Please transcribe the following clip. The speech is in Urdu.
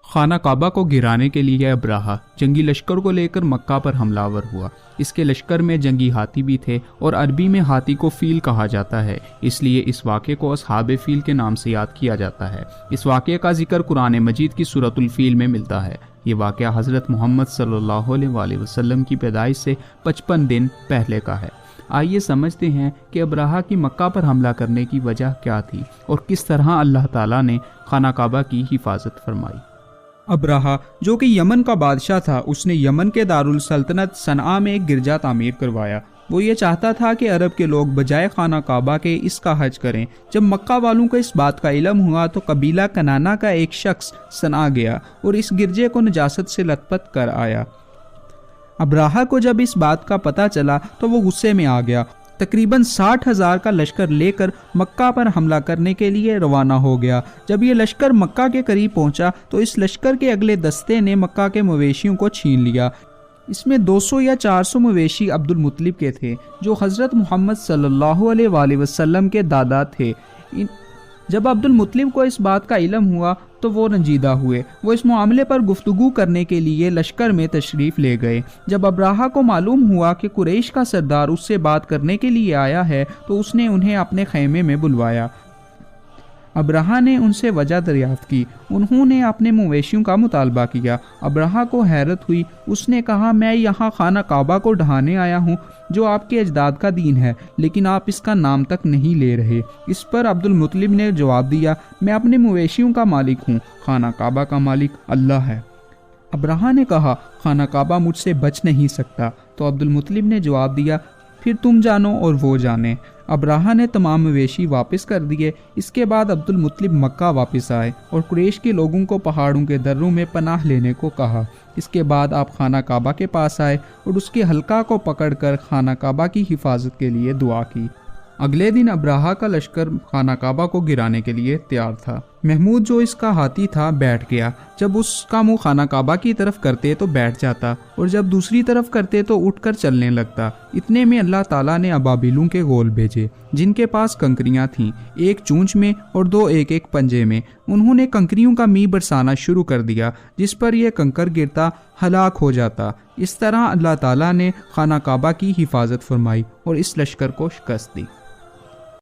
خانہ کعبہ کو گرانے کے لیے ابراہہ جنگی لشکر کو لے کر مکہ پر حملہ آور ہوا۔ اس کے لشکر میں جنگی ہاتھی بھی تھے اور عربی میں ہاتھی کو فیل کہا جاتا ہے، اس لیے اس واقعے کو اصحاب فیل کے نام سے یاد کیا جاتا ہے۔ اس واقعے کا ذکر قرآن مجید کی سورۃ الفیل میں ملتا ہے۔ یہ واقعہ حضرت محمد صلی اللہ علیہ وآلہ وسلم کی پیدائش سے 55 دن پہلے کا ہے۔ آئیے سمجھتے ہیں کہ ابراہہ کی مکہ پر حملہ کرنے کی وجہ کیا تھی اور کس طرح اللہ تعالیٰ نے خانہ کعبہ کی حفاظت فرمائی۔ ابراہہ جو کہ یمن کا بادشاہ تھا، اس نے یمن کے دارالسلطنت صنعاء میں ایک گرجا تعمیر کروایا۔ وہ یہ چاہتا تھا کہ عرب کے لوگ بجائے خانہ کعبہ کے اس کا حج کریں۔ جب مکہ والوں کو اس بات کا علم ہوا تو قبیلہ کنانا کا ایک شخص صنعاء گیا اور اس گرجے کو نجاست سے لت پت کر آیا۔ ابراہہ کو جب اس بات کا پتہ چلا تو وہ غصے میں آ گیا، تقریباً 60,000 کا لشکر لے کر مکہ پر حملہ کرنے کے لیے روانہ ہو گیا۔ جب یہ لشکر مکہ کے قریب پہنچا تو اس لشکر کے اگلے دستے نے مکہ کے مویشیوں کو چھین لیا۔ اس میں 200 یا 400 مویشی عبد المطلب کے تھے، جو حضرت محمد صلی اللہ علیہ وآلہ وسلم کے دادا تھے۔ جب عبد المطلب کو اس بات کا علم ہوا تو وہ رنجیدہ ہوئے۔ وہ اس معاملے پر گفتگو کرنے کے لیے لشکر میں تشریف لے گئے۔ جب ابراہہ کو معلوم ہوا کہ قریش کا سردار اس سے بات کرنے کے لیے آیا ہے تو اس نے انہیں اپنے خیمے میں بلوایا۔ ابراہہ نے ان سے وجہ دریافت کی۔ انہوں نے اپنے مویشیوں کا مطالبہ کیا۔ ابراہہ کو حیرت ہوئی۔ اس نے کہا، میں یہاں خانہ کعبہ کو ڈھانے آیا ہوں جو آپ کے اجداد کا دین ہے، لیکن آپ اس کا نام تک نہیں لے رہے۔ اس پر عبد المطلب نے جواب دیا، میں اپنے مویشیوں کا مالک ہوں، خانہ کعبہ کا مالک اللہ ہے۔ ابراہہ نے کہا، خانہ کعبہ مجھ سے بچ نہیں سکتا۔ تو عبد المطلب نے جواب دیا، پھر تم جانو اور وہ جانے۔ ابراہہ نے تمام مویشی واپس کر دیے۔ اس کے بعد عبد المطلب مکہ واپس آئے اور قریش کے لوگوں کو پہاڑوں کے دروں میں پناہ لینے کو کہا۔ اس کے بعد آپ خانہ کعبہ کے پاس آئے اور اس کے حلقہ کو پکڑ کر خانہ کعبہ کی حفاظت کے لیے دعا کی۔ اگلے دن ابراہہ کا لشکر خانہ کعبہ کو گرانے کے لیے تیار تھا۔ محمود جو اس کا ہاتھی تھا بیٹھ گیا۔ جب اس کا منہ خانہ کعبہ کی طرف کرتے تو بیٹھ جاتا اور جب دوسری طرف کرتے تو اٹھ کر چلنے لگتا۔ اتنے میں اللہ تعالیٰ نے ابابیلوں کے غول بھیجے جن کے پاس کنکریاں تھیں، ایک چونچ میں اور 2 ایک پنجے میں۔ انہوں نے کنکریوں کا می برسانا شروع کر دیا جس پر یہ کنکر گرتا ہلاک ہو جاتا۔ اس طرح اللہ تعالیٰ نے خانہ کعبہ کی حفاظت فرمائی اور اس لشکر کو شکست دی۔